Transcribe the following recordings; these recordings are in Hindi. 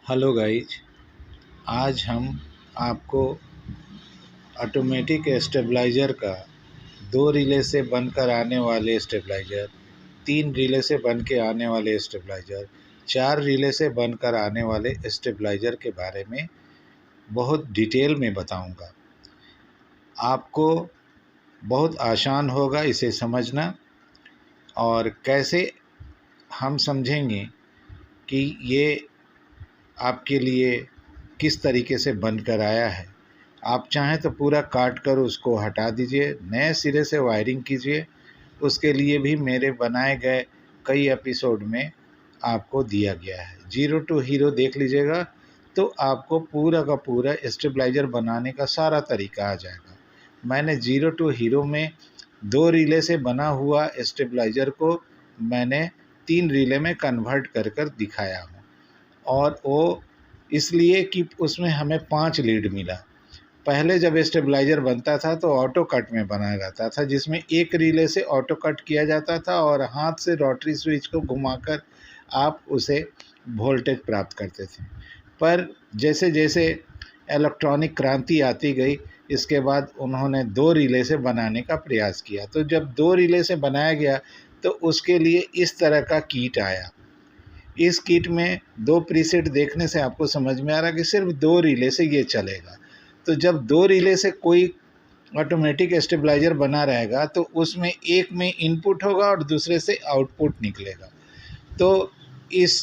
हेलो गाइज, आज हम आपको ऑटोमेटिक स्टेबलाइज़र का 2 रिले से बनकर आने वाले स्टेबलाइज़र, 3 रिले से बन के आने वाले स्टेबलाइज़र, 4 रिले से बनकर आने वाले स्टेबलाइज़र के बारे में बहुत डिटेल में बताऊंगा। आपको बहुत आसान होगा इसे समझना। और कैसे हम समझेंगे कि ये आपके लिए किस तरीके से बनकर आया है। आप चाहें तो पूरा काट कर उसको हटा दीजिए, नए सिरे से वायरिंग कीजिए। उसके लिए भी मेरे बनाए गए कई एपिसोड में आपको दिया गया है। जीरो टू हीरो देख लीजिएगा तो आपको पूरा का पूरा स्टेबलाइज़र बनाने का सारा तरीका आ जाएगा। मैंने जीरो टू हीरो में 2 रिले से बना हुआ स्टेबलाइज़र को मैंने 3 रिले में कन्वर्ट कर कर दिखाया हूँ। और वो इसलिए कि उसमें हमें 5 लीड मिला। पहले जब स्टेबलाइज़र बनता था तो ऑटो कट में बनाया जाता था, जिसमें एक रिले से ऑटो कट किया जाता था और हाथ से रोटरी स्विच को घुमाकर आप उसे वोल्टेज प्राप्त करते थे। पर जैसे जैसे इलेक्ट्रॉनिक क्रांति आती गई, इसके बाद उन्होंने 2 रिले से बनाने का प्रयास किया। तो जब 2 रिले से बनाया गया तो उसके लिए इस तरह का किट आया। इस किट में 2 प्रीसेट देखने से आपको समझ में आ रहा है कि सिर्फ 2 रिले से ये चलेगा। तो जब 2 रिले से कोई ऑटोमेटिक स्टेबलाइज़र बना रहेगा तो उसमें एक में इनपुट होगा और दूसरे से आउटपुट निकलेगा। तो इस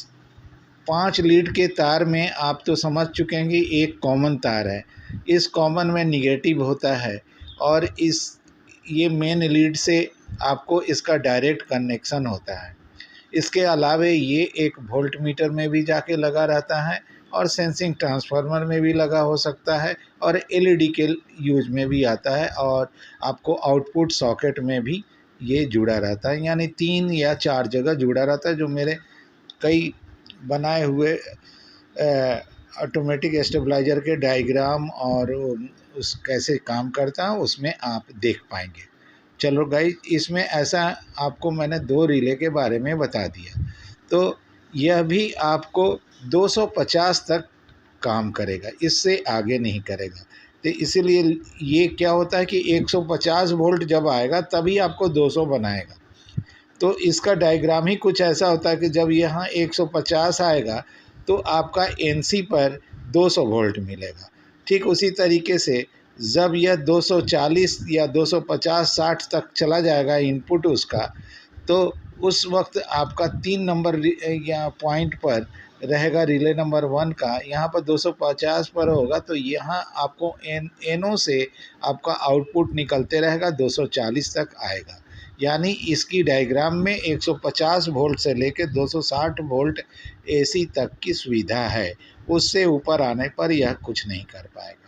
5 लीड के तार में आप तो समझ चुके हैं कि एक कॉमन तार है। इस कॉमन में निगेटिव होता है और ये मेन लीड से आपको इसका डायरेक्ट कनेक्शन होता है। इसके अलावे ये एक वोल्ट मीटर में भी जाके लगा रहता है और सेंसिंग ट्रांसफार्मर में भी लगा हो सकता है और एलईडी के यूज में भी आता है और आपको आउटपुट सॉकेट में भी ये जुड़ा रहता है। यानी 3 या 4 जगह जुड़ा रहता है, जो मेरे कई बनाए हुए ऑटोमेटिक स्टेबलाइज़र के डायग्राम और उस कैसे काम करता है उसमें आप देख पाएंगे। चलो गाइस, इसमें ऐसा आपको मैंने 2 रिले के बारे में बता दिया। तो यह भी आपको 250 तक काम करेगा, इससे आगे नहीं करेगा। तो इसीलिए ये क्या होता है कि 150 वोल्ट जब आएगा तभी आपको 200 बनाएगा। तो इसका डायग्राम ही कुछ ऐसा होता है कि जब यहाँ 150 आएगा तो आपका एनसी पर 200 वोल्ट मिलेगा। ठीक उसी तरीके से जब यह 240 या 250 60 तक चला जाएगा इनपुट उसका, तो उस वक्त आपका 3 नंबर या पॉइंट पर रहेगा रिले नंबर 1 का। यहाँ पर 250 पर होगा तो यहाँ आपको एनओ से आपका आउटपुट निकलते रहेगा, 240 तक आएगा। यानी इसकी डायग्राम में 150 वोल्ट से लेकर 260 वोल्ट एसी तक की सुविधा है। उससे ऊपर आने पर यह कुछ नहीं कर पाएगा।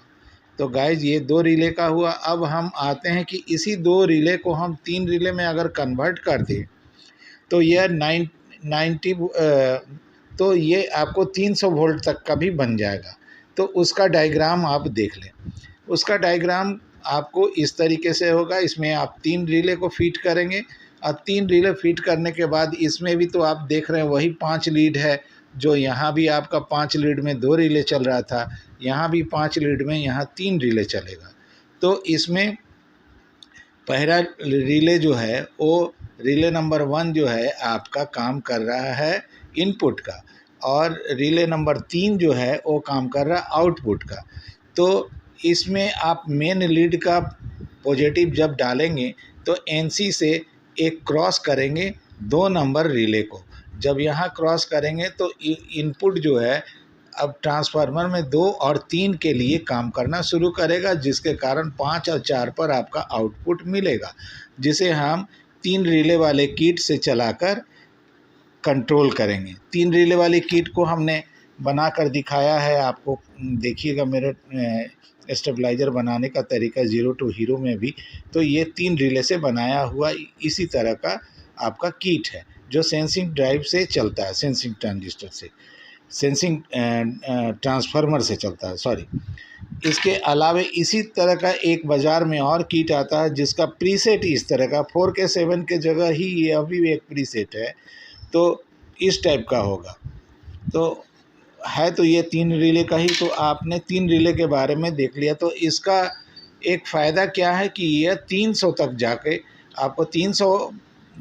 तो गाइज, ये 2 रिले का हुआ। अब हम आते हैं कि इसी 2 रिले को हम 3 रिले में अगर कन्वर्ट कर दें तो यह 90 तो ये आपको 300 वोल्ट तक का भी बन जाएगा। तो उसका डायग्राम आप देख लें। उसका डायग्राम आपको इस तरीके से होगा। इसमें आप 3 रिले को फिट करेंगे और 3 रिले फिट करने के बाद इसमें भी तो आप देख रहे हैं वही 5 लीड है, जो यहाँ भी आपका 5 लीड में 2 रिले चल रहा था, यहाँ भी 5 लीड में यहाँ 3 रिले चलेगा। तो इसमें पहला रिले जो है वो रिले नंबर 1 जो है आपका काम कर रहा है इनपुट का, और रिले नंबर 3 जो है वो काम कर रहा है आउटपुट का। तो इसमें आप मेन लीड का पॉजिटिव जब डालेंगे तो एनसी से एक क्रॉस करेंगे 2 नंबर रिले को। जब यहाँ क्रॉस करेंगे तो इनपुट जो है अब ट्रांसफार्मर में 2 और 3 के लिए काम करना शुरू करेगा, जिसके कारण 5 और 4 पर आपका आउटपुट मिलेगा, जिसे हम 3 रिले वाले किट से चलाकर कंट्रोल करेंगे। 3 रिले वाली किट को हमने बनाकर दिखाया है आपको, देखिएगा मेरे स्टेबलाइज़र बनाने का तरीका जीरो टू हीरो में भी। तो ये 3 रिले से बनाया हुआ इसी तरह का आपका किट है, जो सेंसिंग ड्राइव से चलता है, सेंसिंग ट्रांजिस्टर से, सेंसिंग ट्रांसफार्मर से चलता है, सॉरी। इसके अलावा इसी तरह का एक बाज़ार में और किट आता है जिसका प्रीसेट इस तरह का 4K 7 के जगह ही ये अभी एक प्रीसेट है, तो इस टाइप का होगा। तो है तो ये 3 रिले का ही, तो आपने 3 रिले के बारे में देख लिया। तो इसका एक फ़ायदा क्या है कि यह 300 तक जाके आपको 300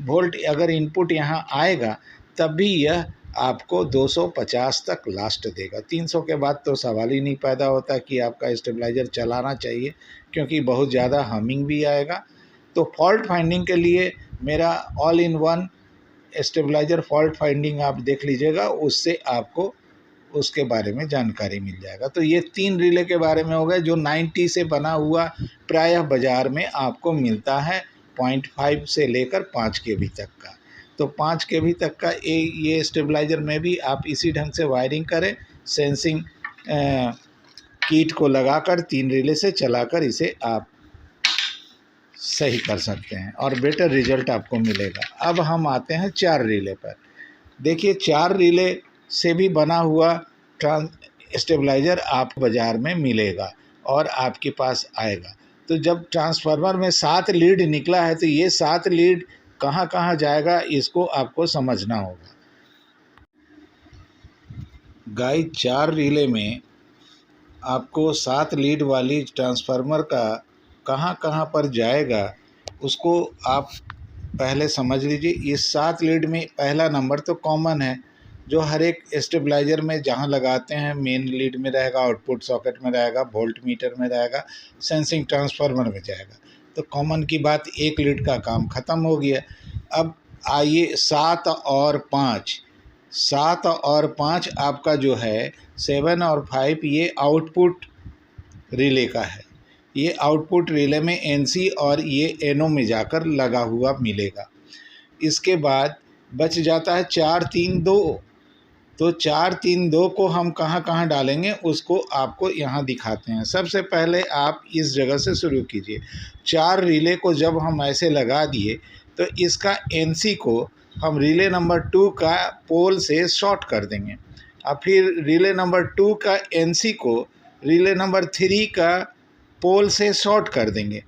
वोल्ट अगर इनपुट यहाँ आएगा तब भी यह आपको 250 तक लास्ट देगा। 300 के बाद तो सवाल ही नहीं पैदा होता कि आपका स्टेबलाइज़र चलाना चाहिए, क्योंकि बहुत ज़्यादा हमिंग भी आएगा। तो फॉल्ट फाइंडिंग के लिए मेरा all in one stabiliser fault finding आप देख लीजिएगा, उससे आपको उसके बारे में जानकारी मिल जाएगा। तो ये 3 रिले के बारे में हो गए जो 90 से बना हुआ प्रायः बाज़ार में आपको मिलता है, 0.5 से लेकर 5 केवी तक का। तो 5 केवी तक का ये स्टेबलाइज़र में भी आप इसी ढंग से वायरिंग करें, सेंसिंग किट को लगाकर 3 रिले से चलाकर इसे आप सही कर सकते हैं और बेटर रिजल्ट आपको मिलेगा। अब हम आते हैं 4 रिले पर। देखिए 4 रिले से भी बना हुआ स्टेबलाइज़र आपको बाज़ार में मिलेगा और आपके पास आएगा। तो जब ट्रांसफार्मर में 7 लीड निकला है तो ये 7 लीड कहाँ कहाँ जाएगा इसको आपको समझना होगा। गाइस 4 रिले में आपको 7 लीड वाली ट्रांसफार्मर का कहाँ कहाँ पर जाएगा उसको आप पहले समझ लीजिए। इस 7 लीड में पहला नंबर तो कॉमन है, जो हर एक स्टेबलाइज़र में जहाँ लगाते हैं मेन लीड में रहेगा, आउटपुट सॉकेट में रहेगा, वोल्ट मीटर में रहेगा, सेंसिंग ट्रांसफार्मर में जाएगा। तो कॉमन की बात 1 लीड का काम ख़त्म हो गया। अब आइए 7 और 5। 7 और 5 आपका जो है 7 और 5 ये आउटपुट रिले का है। ये आउटपुट रिले में एनसी और ये एनओ में जाकर लगा हुआ मिलेगा। इसके बाद बच जाता है 4 3 2। तो 4 3 2 को हम कहाँ कहाँ डालेंगे उसको आपको यहाँ दिखाते हैं। सबसे पहले आप इस जगह से शुरू कीजिए। 4 रिले को जब हम ऐसे लगा दिए तो इसका एनसी को हम रिले नंबर 2 का पोल से शॉर्ट कर देंगे और फिर रिले नंबर 2 का एनसी को रिले नंबर 3 का पोल से शॉर्ट कर देंगे।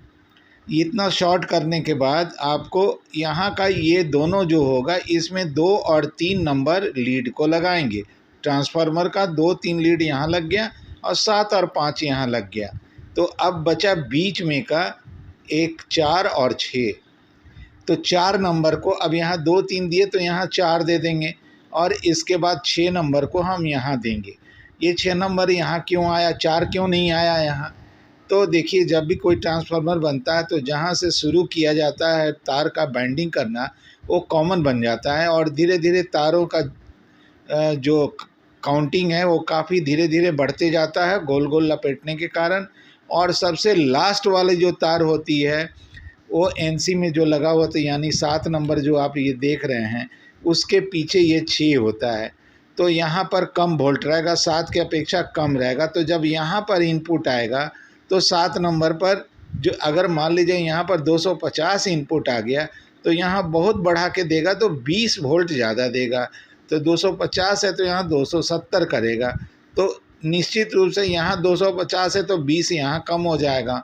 इतना शॉर्ट करने के बाद आपको यहाँ का ये दोनों जो होगा इसमें 2 और 3 नंबर लीड को लगाएंगे। ट्रांसफार्मर का 2 3 लीड यहाँ लग गया और 7 और 5 यहाँ लग गया। तो अब बचा बीच में का 1 4 और 6। तो 4 नंबर को अब यहाँ 2 3 दिए तो यहाँ 4 दे देंगे और इसके बाद 6 नंबर को हम यहाँ देंगे। ये 6 नंबर यहाँ क्यों आया, 4 क्यों नहीं आया यहाँ? तो देखिए जब भी कोई ट्रांसफार्मर बनता है तो जहाँ से शुरू किया जाता है तार का बाइंडिंग करना वो कॉमन बन जाता है और धीरे धीरे तारों का जो काउंटिंग है वो काफ़ी धीरे धीरे बढ़ते जाता है गोल गोल लपेटने के कारण। और सबसे लास्ट वाली जो तार होती है वो एनसी में जो लगा हुआ तो यानी 7 नंबर जो आप ये देख रहे हैं उसके पीछे ये 6 होता है। तो यहाँ पर कम वोल्ट रहेगा, 7 की अपेक्षा कम रहेगा। तो जब यहाँ पर इनपुट आएगा तो 7 नंबर पर जो अगर मान लीजिए यहाँ पर 250 इनपुट आ गया तो यहाँ बहुत बढ़ा के देगा तो 20 वोल्ट ज़्यादा देगा। तो 250 है तो यहाँ 270 करेगा। तो निश्चित रूप से यहाँ 250 है तो 20 यहाँ कम हो जाएगा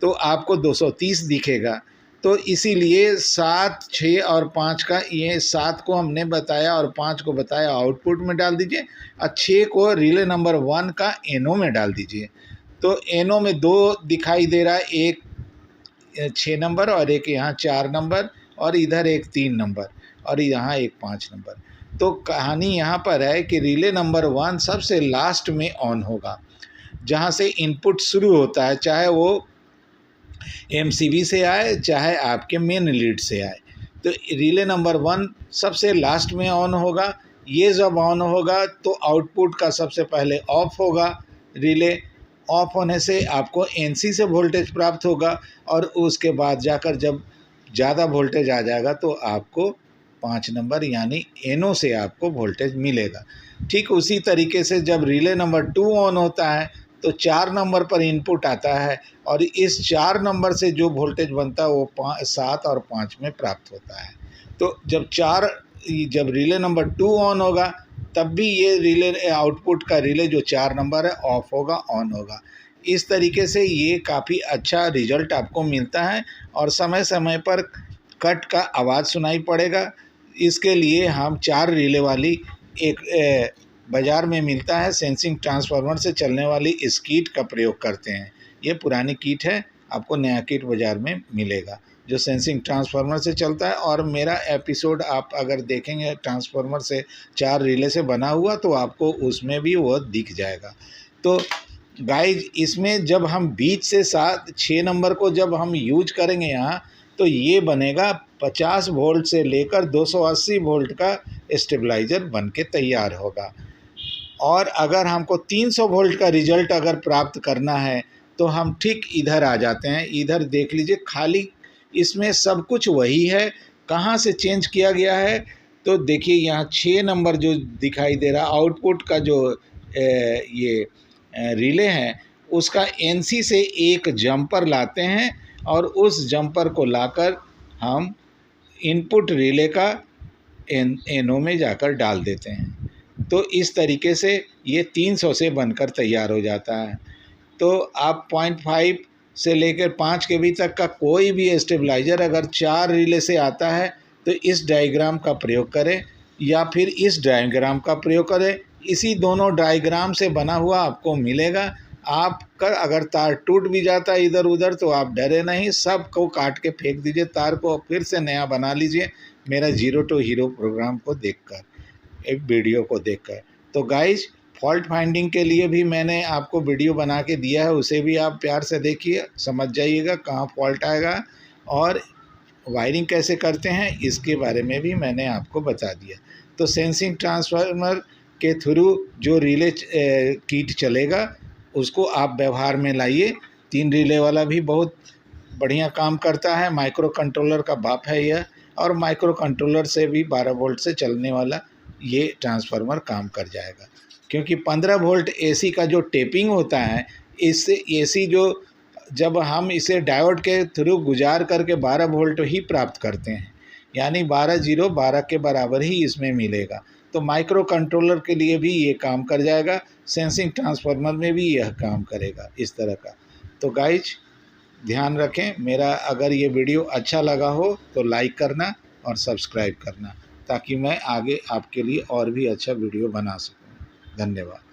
तो आपको 230 दिखेगा। तो इसीलिए 7 6 और 5 का ये 7 को हमने बताया और 5 को बताया आउटपुट में डाल दीजिए और 6 को रिले नंबर 1 का एनओ में डाल दीजिए। तो एनओ में 2 दिखाई दे रहा है, एक 6 नंबर और एक यहाँ 4 नंबर और इधर एक 3 नंबर और यहाँ एक 5 नंबर। तो कहानी यहाँ पर है कि रिले नंबर 1 सबसे लास्ट में ऑन होगा, जहाँ से इनपुट शुरू होता है, चाहे वो एमसीबी से आए चाहे आपके मेन लीड से आए। तो रिले नंबर 1 सबसे लास्ट में ऑन होगा। ये जब ऑन होगा तो आउटपुट का सबसे पहले ऑफ होगा। रिले ऑफ होने से आपको एनसी से वोल्टेज प्राप्त होगा और उसके बाद जाकर जब ज़्यादा वोल्टेज आ जाएगा तो आपको 5 नंबर यानी एनओ से आपको वोल्टेज मिलेगा। ठीक उसी तरीके से जब रिले नंबर 2 ऑन होता है तो 4 नंबर पर इनपुट आता है और इस 4 नंबर से जो वोल्टेज बनता है वो 7 और 5 में प्राप्त होता है। तो जब रिले नंबर 2 ऑन होगा तब भी ये रिले आउटपुट का रिले जो 4 नंबर है ऑफ होगा, ऑन होगा। इस तरीके से ये काफ़ी अच्छा रिजल्ट आपको मिलता है और समय समय पर कट का आवाज़ सुनाई पड़ेगा। इसके लिए हम 4 रिले वाली एक बाज़ार में मिलता है, सेंसिंग ट्रांसफार्मर से चलने वाली इस किट का प्रयोग करते हैं। ये पुरानी किट है, आपको नया किट बाज़ार में मिलेगा जो सेंसिंग ट्रांसफार्मर से चलता है। और मेरा एपिसोड आप अगर देखेंगे ट्रांसफार्मर से 4 रिले से बना हुआ, तो आपको उसमें भी वो दिख जाएगा। तो गाइज इसमें जब हम बीच से 6 नंबर को जब हम यूज करेंगे यहाँ, तो ये बनेगा 50 वोल्ट से लेकर 280 वोल्ट का स्टेबलाइज़र बन के तैयार होगा। और अगर हमको 300 वोल्ट का रिज़ल्ट अगर प्राप्त करना है, तो हम ठीक इधर आ जाते हैं। इधर देख लीजिए, खाली इसमें सब कुछ वही है। कहाँ से चेंज किया गया है, तो देखिए यहाँ 6 नंबर जो दिखाई दे रहा आउटपुट का जो ये रिले है, उसका एनसी से एक जंपर लाते हैं और उस जंपर को लाकर हम इनपुट रिले का एनओ में जाकर डाल देते हैं। तो इस तरीके से ये 300 से बनकर तैयार हो जाता है। तो आप 0.5 से लेकर 5 के बी तक का कोई भी स्टेबलाइज़र अगर 4 रिले से आता है, तो इस डायग्राम का प्रयोग करें या फिर इस डायग्राम का प्रयोग करें। इसी दोनों डायग्राम से बना हुआ आपको मिलेगा। आपका अगर तार टूट भी जाता है इधर उधर, तो आप डरे नहीं, सब को काट के फेंक दीजिए, तार को फिर से नया बना लीजिए मेरा जीरो टू हीरो प्रोग्राम को देखकर, एक वीडियो को देखकर। तो गाइज फॉल्ट फाइंडिंग के लिए भी मैंने आपको वीडियो बना के दिया है, उसे भी आप प्यार से देखिए, समझ जाइएगा कहाँ फॉल्ट आएगा। और वायरिंग कैसे करते हैं इसके बारे में भी मैंने आपको बता दिया। तो सेंसिंग ट्रांसफार्मर के थ्रू जो रिले किट चलेगा, उसको आप व्यवहार में लाइए। 3 रिले वाला भी बहुत बढ़िया काम करता है, माइक्रो कंट्रोलर का बाप है यह। और माइक्रो कंट्रोलर से भी 12 वोल्ट से चलने वाला ये ट्रांसफार्मर काम कर जाएगा, क्योंकि 15 वोल्ट एसी का जो टेपिंग होता है, इससे एसी जो जब हम इसे डायोड के थ्रू गुजार करके 12 वोल्ट ही प्राप्त करते हैं, यानी 12 के बराबर ही इसमें मिलेगा। तो माइक्रो कंट्रोलर के लिए भी ये काम कर जाएगा, सेंसिंग ट्रांसफार्मर में भी यह काम करेगा इस तरह का। तो गाइज ध्यान रखें, मेरा अगर ये वीडियो अच्छा लगा हो तो लाइक करना और सब्सक्राइब करना, ताकि मैं आगे आपके लिए और भी अच्छा वीडियो बना सकूं। धन्यवाद।